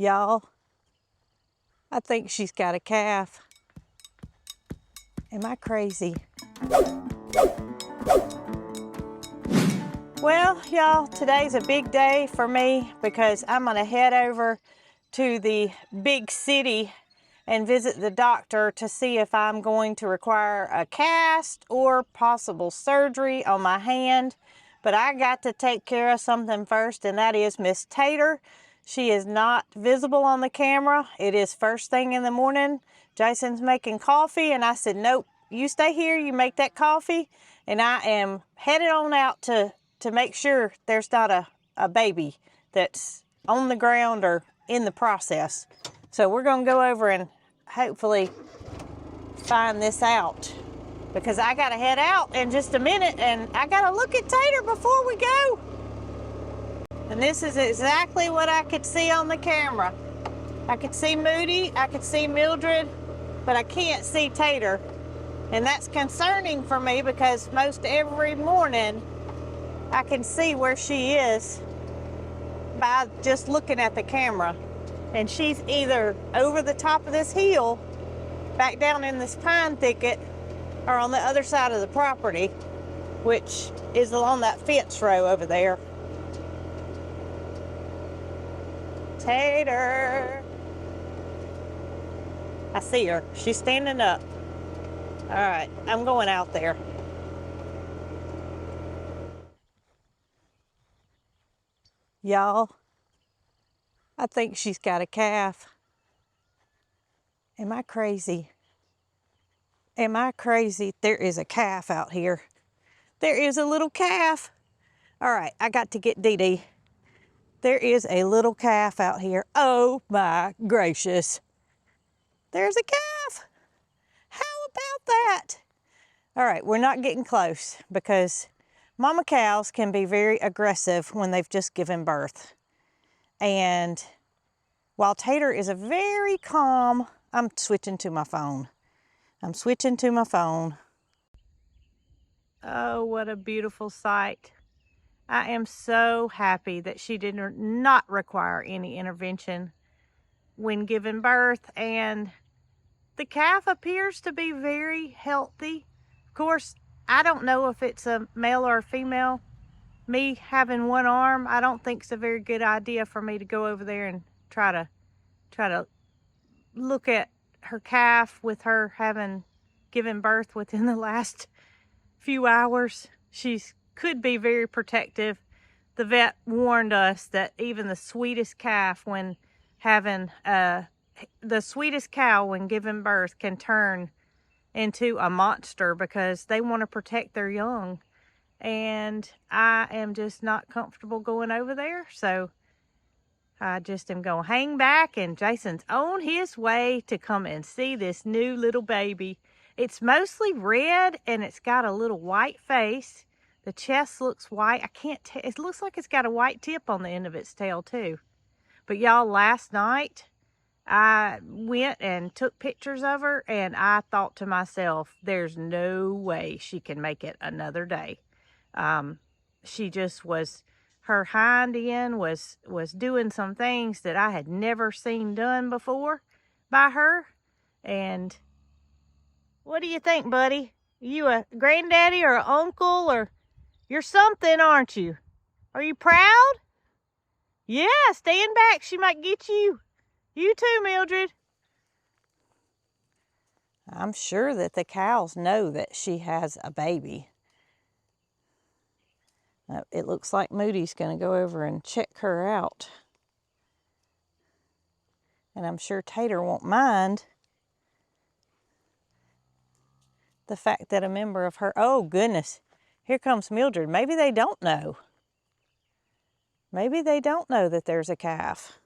Y'all, I think she's got a calf. Am I crazy? Well, y'all, today's a big day for me because I'm gonna head over to the big city and visit the doctor to see if I'm going to require a cast or possible surgery on my hand. But I got to take care of something first, and that is Miss Tater. She is not visible on the camera. It is first thing in the morning. Jason's making coffee, and I said, nope, you stay here, you make that coffee, and I am headed on out to make sure there's not a baby that's on the ground or in the process. So we're gonna go over and hopefully find this out, because I gotta head out in just a minute and I gotta look at Tater before we go. And this is exactly what I could see on the camera. I could see Moody, I could see Mildred, but I can't see Tater. And that's concerning for me because most every morning I can see where she is by just looking at the camera. And she's either over the top of this hill, back down in this pine thicket, or on the other side of the property, which is along that fence row over there. Tater. I see her. She's standing up. All right, I'm going out there. Y'all, I think she's got a calf. Am I crazy? Am I crazy? There is a calf out here. There is a little calf. All right, I got to get Dee Dee. There is a little calf out here. Oh my gracious. There's a calf. How about that? All right, we're not getting close because mama cows can be very aggressive when they've just given birth. And while Tater is a very calm, I'm switching to my phone. I'm switching to my phone. Oh, what a beautiful sight. I am so happy that she did not require any intervention when giving birth, and the calf appears to be very healthy. Of course, I don't know if it's a male or a female. Me having one arm, I don't think it's a very good idea for me to go over there and try to look at her calf with her having given birth within the last few hours. She could be very protective. The vet warned us that even the sweetest calf when having the sweetest cow when giving birth can turn into a monster because they want to protect their young. And I am just not comfortable going over there, so I just am going to hang back, and Jason's on his way to come and see this new little baby. It's mostly red and it's got a little white face. The chest looks white. I can't tell. It looks like it's got a white tip on the end of its tail too. But y'all, last night I went and took pictures of her, and I thought to myself, there's no way she can make it another day. She just was, her hind end was doing some things that I had never seen done before by her. And what do you think, buddy? You a granddaddy or an uncle, or you're something, aren't you? Are you proud? Yeah, stand back. She might get you. You too, Mildred. I'm sure that the cows know that she has a baby. It looks like Moody's going to go over and check her out. And I'm sure Tater won't mind the fact that a member of her... Oh, goodness. Here comes Mildred. Maybe they don't know. Maybe they don't know that there's a calf.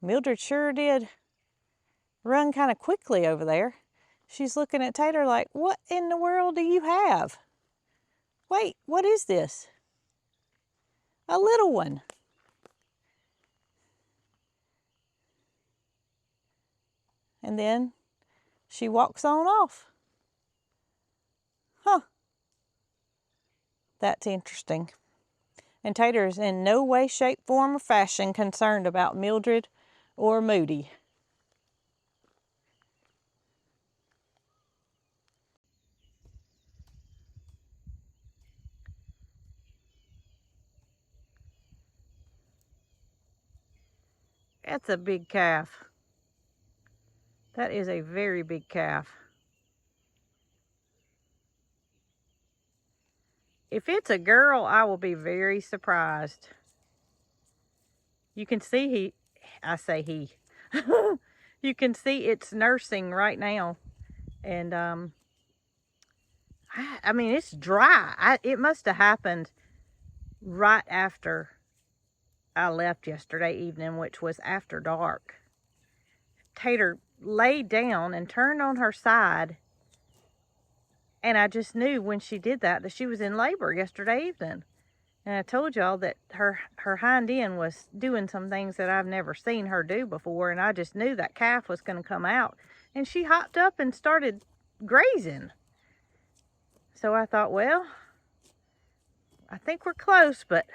Mildred sure did run kind of quickly over there. She's looking at Tater like, what in the world do you have? Wait, what is this? A little one. And then she walks on off. Huh. That's interesting. And Tater is in no way, shape, form, or fashion concerned about Mildred or Moody. That's a big calf. That is a very big calf. If it's a girl, I will be very surprised. You can see you can see it's nursing right now. And I mean, it's dry. It must have happened right after I left yesterday evening, which was after dark. Tater laid down and turned on her side, and I just knew when she did that she was in labor yesterday evening. And I told y'all that her hind end was doing some things that I've never seen her do before, and I just knew that calf was going to come out. And she hopped up and started grazing. So I thought, well, I think we're close, but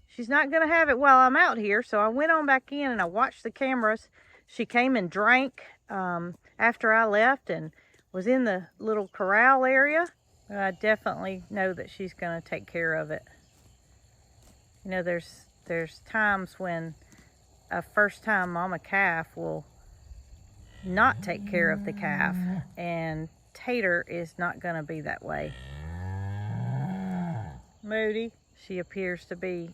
she's not going to have it while I'm out here. So I went on back in and I watched the cameras. She came and drank after I left and was in the little corral area. But I definitely know that she's going to take care of it. You know, there's times when a first-time mama calf will not take care of the calf, and Tater is not going to be that way. Moody, she appears to be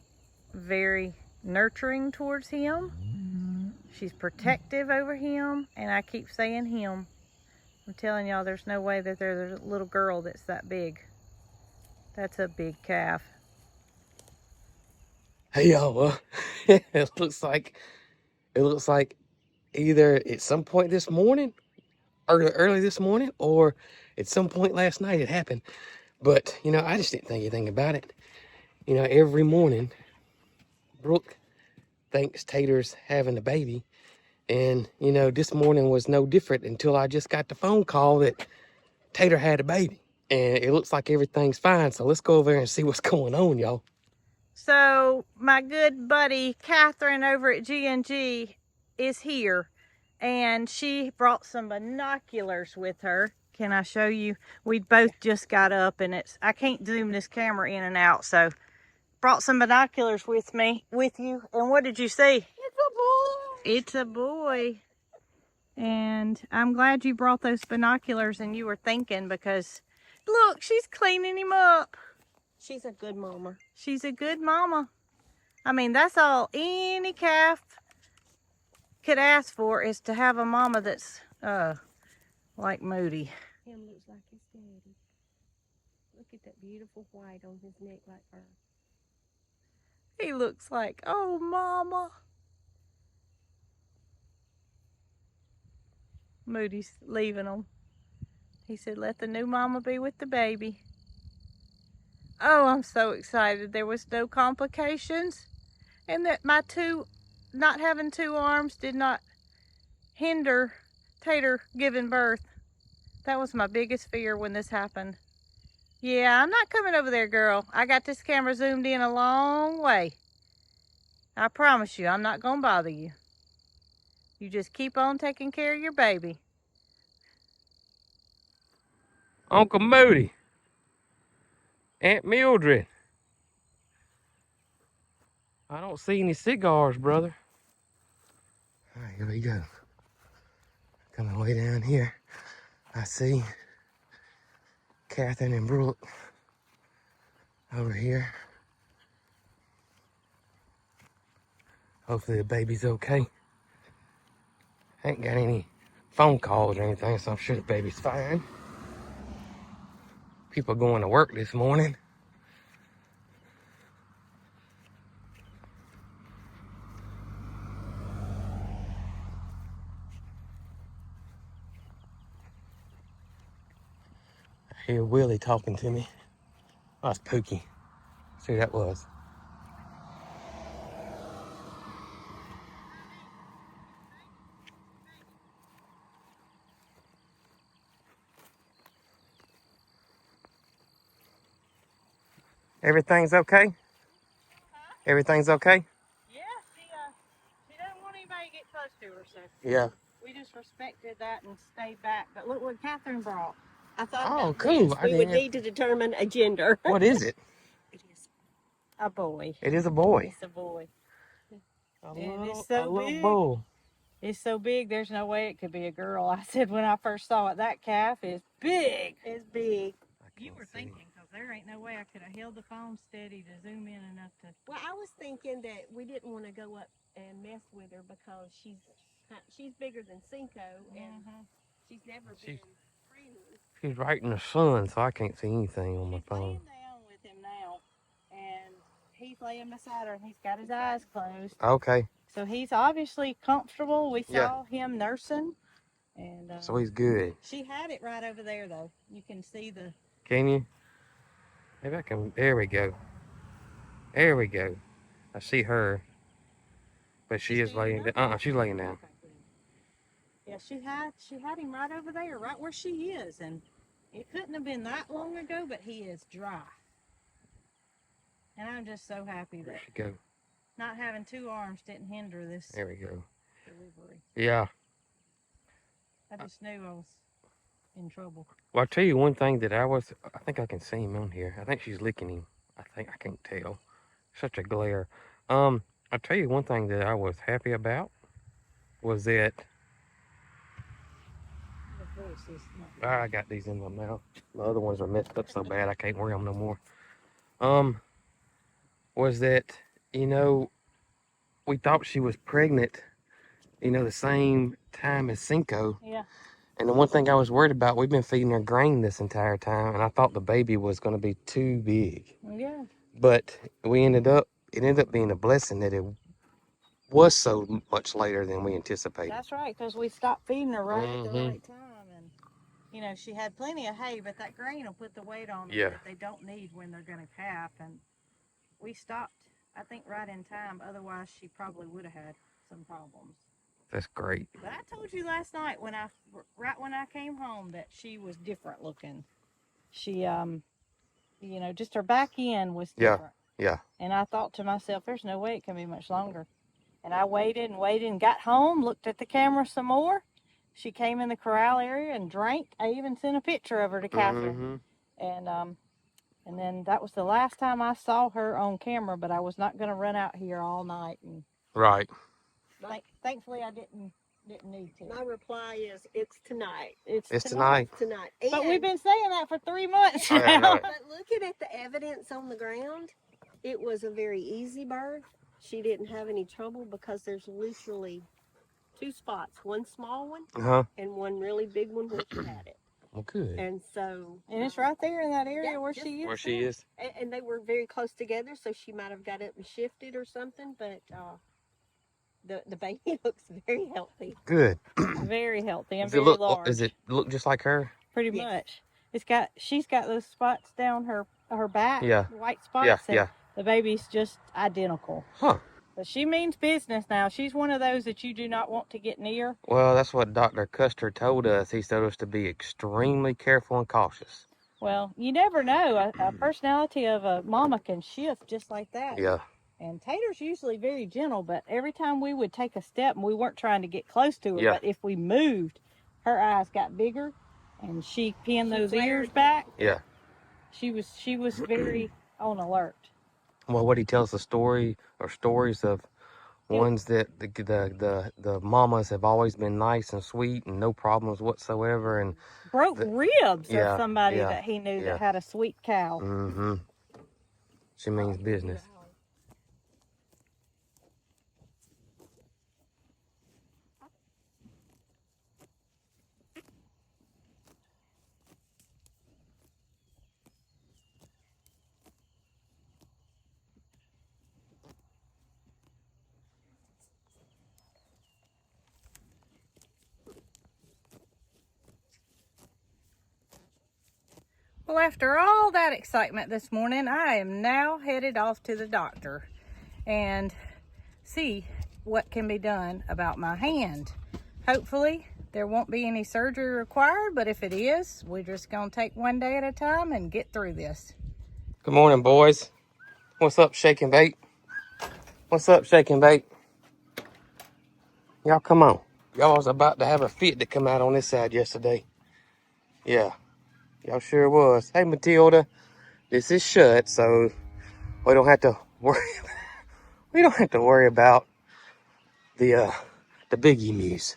very nurturing towards him. She's protective over him, and I keep saying him. I'm telling y'all, there's no way that there's a little girl that's that big. That's a big calf. Hey y'all, it looks like either at some point this morning, early this morning, or at some point last night it happened. But you know, I just didn't think anything about it. You know, every morning Brooke thinks Tater's having a baby, and you know, this morning was no different until I just got the phone call that Tater had a baby, and it looks like everything's fine. So let's go over there and see what's going on, y'all. So my good buddy Catherine over at G&G is here, and she brought some binoculars with her. Can I show you? We both just got up, and I can't zoom this camera in and out, so brought some binoculars with you. And what did you see? It's a boy. It's a boy. And I'm glad you brought those binoculars and you were thinking, because look, she's cleaning him up. She's a good mama. She's a good mama. I mean, that's all any calf could ask for, is to have a mama that's like Moody. Him looks like his daddy. Look at that beautiful white on his neck like her. He looks like, oh, mama. Moody's leaving him. He said, let the new mama be with the baby. Oh, I'm so excited. There was no complications. And that not having two arms did not hinder Tater giving birth. That was my biggest fear when this happened. Yeah, I'm not coming over there, girl. I got this camera zoomed in a long way. I promise you, I'm not going to bother you. You just keep on taking care of your baby. Uncle Moody, Aunt Mildred. I don't see any cigars, brother. All right, here we go. Coming way down here, I see Catherine and Brooke over here. Hopefully the baby's okay. I ain't got any phone calls or anything, so I'm sure the baby's fine. People going to work this morning. I hear Willie talking to me. Oh, it's Pookie. See who that was. Everything's okay? Everything's okay? Yeah, she doesn't want anybody to get close to her, so Yeah. we just respected that and stayed back. But look what Catherine brought. I thought Oh, about cool. this. I We would didn't. need to determine a gender. What is it? It is. A boy. It is a boy. It's a boy. A And little, it's so big. bull. It's so big, there's no way it could be a girl. I said when I first saw it, that calf is big. It's big. You were thinking, because there ain't no way I could have held the phone steady to zoom in enough to. Well, I was thinking that we didn't want to go up and mess with her because she's bigger than Cinco and she's never been friendly. She's right in the sun, so I can't see anything on my She's phone. laying down with him now, and he's laying beside her, and he's got his eyes closed. Okay. So he's obviously comfortable. We Yeah. saw him nursing, and So he's good. she had it right over there, though. You can see the. Can you? Maybe I can. There we go. There we go. I see her, but she is laying down. She's laying down. Yeah, she had him right over there, right where she is, and it couldn't have been that long ago, but he is dry. And I'm just so happy There that she go. not having two arms didn't hinder this There we go. delivery. Yeah. I just knew I was in trouble. Well, I'll tell you one thing that I think I can see him on here. I think she's licking him. I can't tell. Such a glare. I'll tell you one thing that I was happy about was that The voice is not I got these in my mouth. My other ones are messed up so bad I can't wear them no more. Was that, we thought she was pregnant, the same time as Cinco. Yeah. And the one thing I was worried about, we've been feeding her grain this entire time, and I thought the baby was going to be too big. Yeah. But it ended up being a blessing that it was so much later than we anticipated. That's right, because we stopped feeding her right at the Mhm. right time. And, she had plenty of hay, but that grain will put the weight on them Yeah. that they don't need when they're going to calf. And we stopped, I think, right in time. Otherwise, she probably would have had some problems. That's great. But I told you last night right when I came home that she was different looking. She, just her back end was different. Yeah. And I thought to myself, there's no way it can be much longer. And I waited and got home, looked at the camera some more. She came in the corral area and drank. I even sent a picture of her to Catherine. And then that was the last time I saw her on camera, but I was not going to run out here all night. And Right. thankfully, I didn't need to. My reply is, it's tonight. It's tonight. It's tonight. But we've been saying that for 3 months I know now. it. But looking at the evidence on the ground, it was a very easy birth. She didn't have any trouble because there's literally 2 spots, one small one and one really big one where she had it. Well, good. And so, And it's right there in that area where she is. Where she is. and they were very close together, so she might have got up and shifted or something. But the baby looks very healthy. Good. Very healthy and Does very large. Does it look just like her? Pretty much. She's got those spots down her back. Yeah. White spots. Yeah, and yeah. The baby's just identical. Huh. But she means business now. She's one of those that you do not want to get near. Well, that's what Dr. Custer told us. He told us to be extremely careful and cautious. Well, you never know. A personality of a mama can shift just like that. Yeah. And Tater's usually very gentle, but every time we would take a step, and we weren't trying to get close to her, but if we moved, her eyes got bigger, and she pinned those ears back. Yeah. She was very on alert. Well, what he tells the stories of ones that the mamas have always been nice and sweet and no problems whatsoever, and broke ribs of somebody yeah, that he knew yeah. that had a sweet cow. Mm-hmm. She means business. Well, after all that excitement this morning, I am now headed off to the doctor and see what can be done about my hand. Hopefully, there won't be any surgery required, but if it is, we're just going to take one day at a time and get through this. Good morning, boys. What's up, Shake and Bake? What's up, Shake and Bake? Y'all come on. Y'all was about to have a fit to come out on this side yesterday. Yeah, y'all sure was. Hey, Matilda, this is shut, so we don't have to worry. We don't have to worry about the big emus,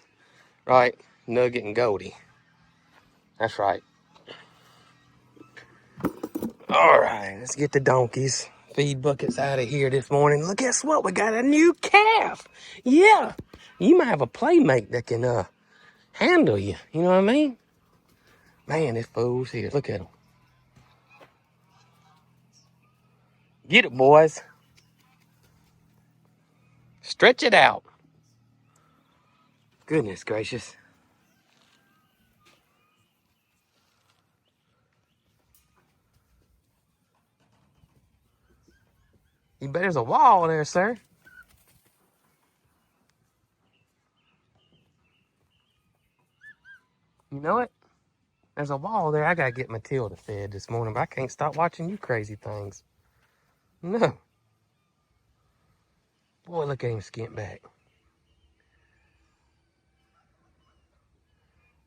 right? Nugget and Goldie. That's right. All right, let's get the donkeys. Feed buckets out of here this morning. Look, guess what? We got a new calf. Yeah, you might have a playmate that can handle you. You know what I mean? Man, this fool's here. Look at him. Get it, boys. Stretch it out. Goodness gracious. You bet there's a wall there, sir. You know it? There's a wall there. I gotta get Matilda fed this morning, but I can't stop watching you crazy things. No. Boy, look at him skint back.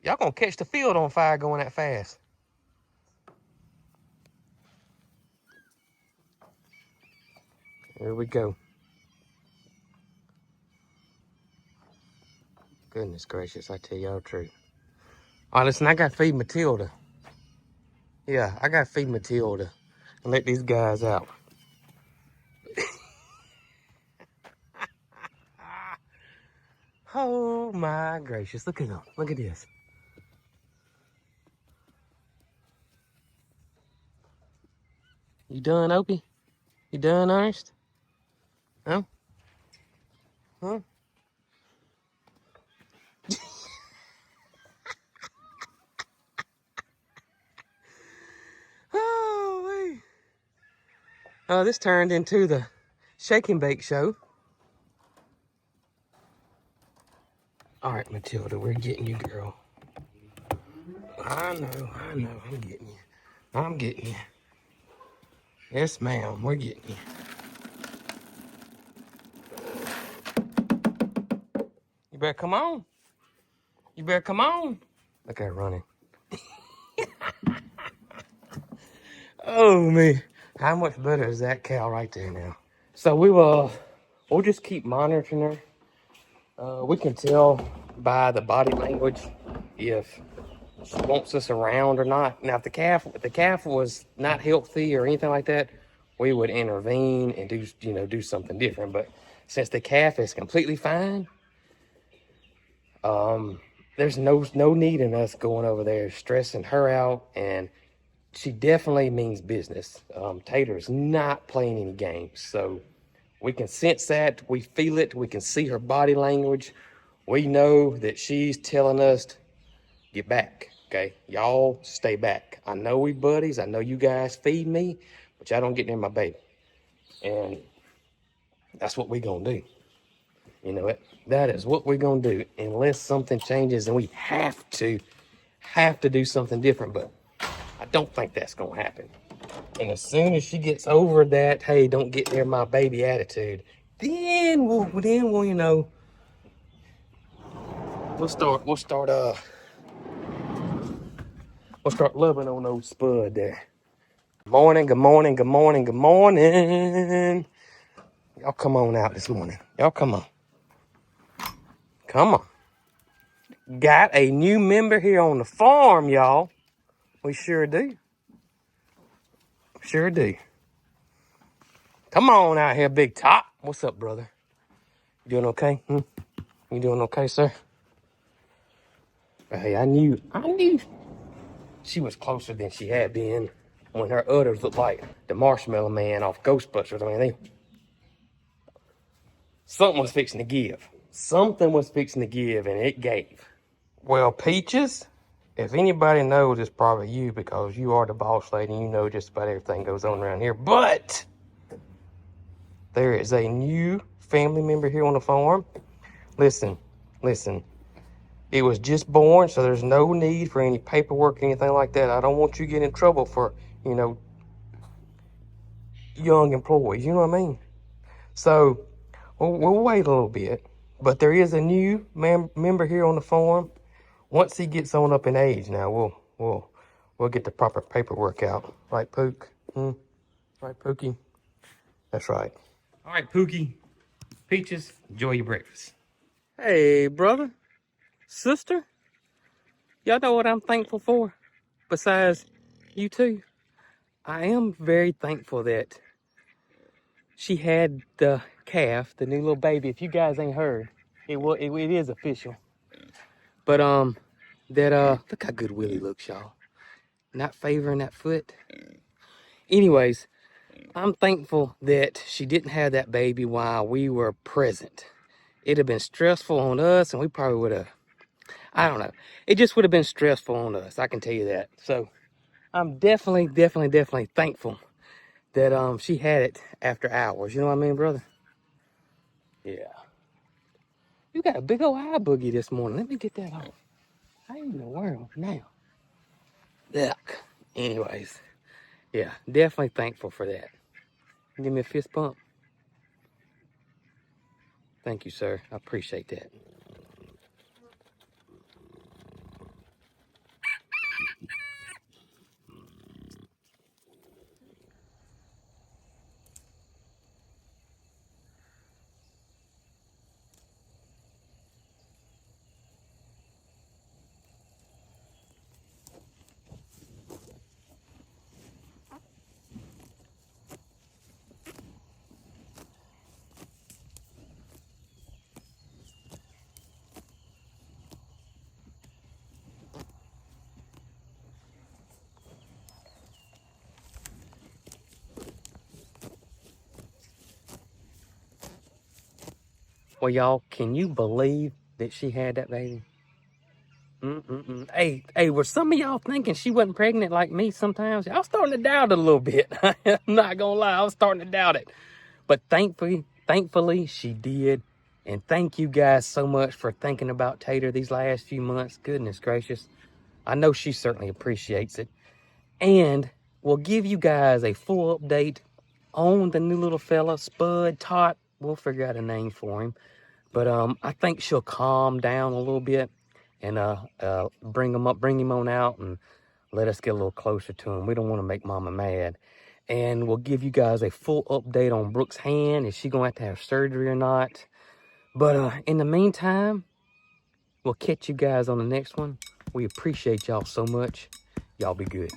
Y'all gonna catch the field on fire going that fast. Here we go. Goodness gracious, I tell y'all the truth. All right, listen, I gotta feed Matilda. Yeah, I gotta feed Matilda and let these guys out. Oh my gracious, look at them. Look at this. You done, Opie? You done, Ernest? Huh? Huh? Oh, wait. This turned into the Shake and Bake show. All right, Matilda, we're getting you, girl. I know, I'm getting you. I'm getting you. Yes, ma'am, we're getting you. You better come on. You better come on. Look at her running. Oh, man. How much better is that cow right there now? So we'll just keep monitoring her. We can tell by the body language if she wants us around or not. Now, if the calf was not healthy or anything like that, we would intervene and do something different. But since the calf is completely fine, there's no need in us going over there stressing her out, and she definitely means business. Tater's not playing any games, so we can sense that, we feel it, we can see her body language. We know that she's telling us to get back, okay? Y'all stay back. I know we buddies, I know you guys feed me, but y'all don't get near my baby. And that's what we gonna do. You know it. That is what we're gonna do, unless something changes and we have to do something different. But I don't think that's gonna happen. And as soon as she gets over that, hey, don't get near my baby attitude, then we'll start loving on old Spud there. Good morning, good morning, good morning, good morning. Y'all come on out this morning. Y'all come on. Come on. Got a new member here on the farm, y'all. We sure do. Sure do. Come on out here, Big Top. What's up, brother? You doing okay? You doing okay, sir? Hey, I knew she was closer than she had been when her udders looked like the Marshmallow Man off Ghostbusters. I mean, something was fixing to give. Something was fixing to give, and it gave. Well, Peaches, if anybody knows, it's probably you, because you are the boss lady and you know just about everything goes on around here. But there is a new family member here on the farm. Listen. It was just born, so there's no need for any paperwork or anything like that. I don't want you to get in trouble for, young employees. You know what I mean? So we'll wait a little bit. But there is a new member here on the farm. Once he gets on up in age, now we'll get the proper paperwork out. Right, Pook? Right, Pookie? That's right. All right, Pookie. Peaches, enjoy your breakfast. Hey, brother, sister. Y'all know what I'm thankful for? Besides you two, I am very thankful that she had the calf, the new little baby. If you guys ain't heard, it is official. But look how good Willie looks, y'all. Not favoring that foot. Anyways, I'm thankful that she didn't have that baby while we were present. It'd have been stressful on us, and we probably would have, I don't know. It just would have been stressful on us, I can tell you that. So I'm definitely thankful that she had it after hours. You know what I mean, brother? Yeah. You got a big old eye boogie this morning. Let me get that off. How in the world now? Yuck. Anyways, yeah, definitely thankful for that. Give me a fist bump. Thank you, sir. I appreciate that. Well, y'all, can you believe that she had that baby? Hey, were some of y'all thinking she wasn't pregnant like me sometimes? I was starting to doubt it a little bit. I'm not gonna lie, I was starting to doubt it. But thankfully, she did. And thank you guys so much for thinking about Tater these last few months. Goodness gracious. I know she certainly appreciates it. And we'll give you guys a full update on the new little fella, Spud, Tot. We'll figure out a name for him. But I think she'll calm down a little bit and bring him on out and let us get a little closer to him. We don't want to make Mama mad. And we'll give you guys a full update on Brooke's hand. Is she going to have surgery or not? But in the meantime, we'll catch you guys on the next one. We appreciate y'all so much. Y'all be good.